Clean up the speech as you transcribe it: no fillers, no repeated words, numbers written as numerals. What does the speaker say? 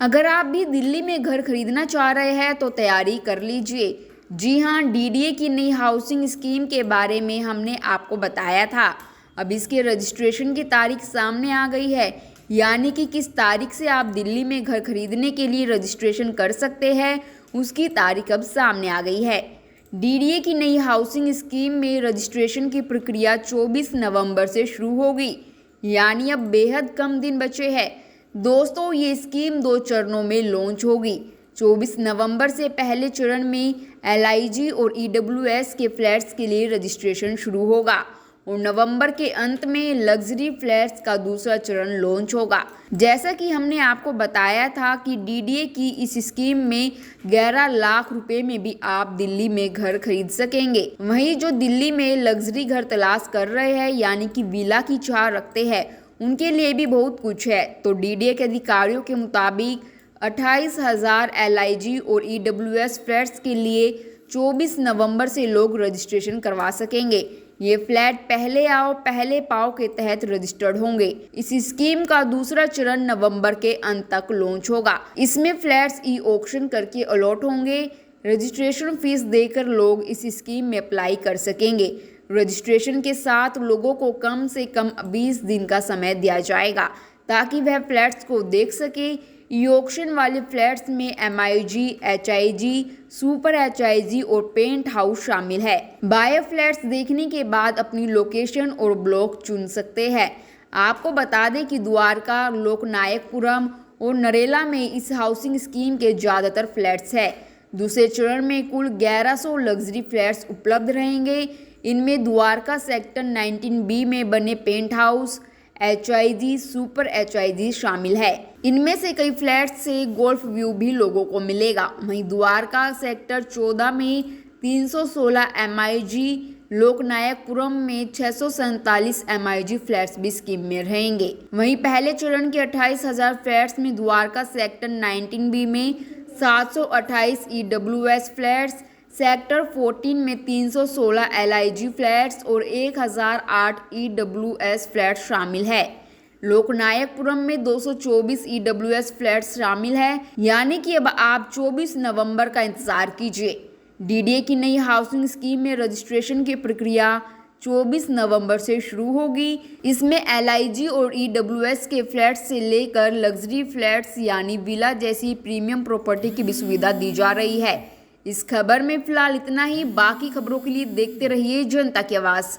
अगर आप भी दिल्ली में घर खरीदना चाह रहे हैं तो तैयारी कर लीजिए। जी हाँ, डीडीए की नई हाउसिंग स्कीम के बारे में हमने आपको बताया था। अब इसके रजिस्ट्रेशन की तारीख सामने आ गई है, यानी कि किस तारीख से आप दिल्ली में घर खरीदने के लिए रजिस्ट्रेशन कर सकते हैं, उसकी तारीख अब सामने आ गई है। डीडीए की नई हाउसिंग स्कीम में रजिस्ट्रेशन की प्रक्रिया 24 नवंबर से शुरू होगी, यानी अब बेहद कम दिन बचे हैं। दोस्तों, ये स्कीम 2 चरणों में लॉन्च होगी। 24 नवंबर से पहले चरण में एलआईजी और ईडब्ल्यूएस के फ्लैट्स के लिए रजिस्ट्रेशन शुरू होगा और नवंबर के अंत में लग्जरी फ्लैट्स का दूसरा चरण लॉन्च होगा। जैसा कि हमने आपको बताया था कि डीडीए की इस स्कीम में 11 लाख रुपए में भी आप दिल्ली में घर खरीद सकेंगे। वहीं जो दिल्ली में लग्जरी घर तलाश कर रहे हैं, यानी कि विला की चाह रखते हैं, उनके लिए भी बहुत कुछ है। तो डीडीए के अधिकारियों के मुताबिक 28,000 एलआईजी और ईडब्ल्यूएस फ्लैट्स के लिए 24 नवंबर से लोग रजिस्ट्रेशन करवा सकेंगे। ये फ्लैट पहले आओ पहले पाओ के तहत रजिस्टर्ड होंगे। इस स्कीम का दूसरा चरण नवंबर के अंत तक लॉन्च होगा। इसमें फ्लैट्स ई ऑक्शन करके अलॉट होंगे। रजिस्ट्रेशन फीस देकर लोग इस स्कीम में अप्लाई कर सकेंगे। रजिस्ट्रेशन के साथ लोगों को कम से कम 20 दिन का समय दिया जाएगा ताकि वह फ्लैट्स को देख सके। ई ऑक्शन वाले फ्लैट्स में एमआईजी, एचआईजी, सुपर एचआईजी और पेंट हाउस शामिल है। बायर फ्लैट्स देखने के बाद अपनी लोकेशन और ब्लॉक चुन सकते हैं। आपको बता दें कि द्वारका, लोकनायकपुरम और नरेला में इस हाउसिंग स्कीम के ज़्यादातर फ्लैट्स हैं। दूसरे चरण में कुल 1100 लग्जरी फ्लैट्स उपलब्ध रहेंगे। इनमें द्वारका सेक्टर 19B में बने penthouse, HIG, super HIG शामिल है। इनमें से कई फ्लैट्स से गोल्फ व्यू भी लोगों को मिलेगा। वहीं द्वारका सेक्टर 14 में 316 एमआईजी, लोकनायकपुरम में 647 एमआईजी फ्लैट्स भी स्कीम में रहेंगे। वहीं पहले चरण के 28,000 फ्लैट्स में द्वारका सेक्टर 19B में 728 ईडब्ल्यूएस फ्लैट्स, सेक्टर 14 में 316 एलआईजी फ्लैट्स और 1008 ईडब्ल्यूएस फ्लैट्स शामिल है। लोकनायकपुरम में 224 ईडब्ल्यूएस फ्लैट्स शामिल है। यानी कि अब आप 24 नवंबर का इंतजार कीजिए। डीडीए की नई हाउसिंग स्कीम में रजिस्ट्रेशन की प्रक्रिया 24 नवंबर से शुरू होगी। इसमें एलआईजी और ईडब्ल्यूएस के फ्लैट्स से लेकर लग्जरी फ्लैट्स यानी विला जैसी प्रीमियम प्रॉपर्टी की भी सुविधा दी जा रही है। इस खबर में फिलहाल इतना ही। बाकी खबरों के लिए देखते रहिए जनता की आवाज़।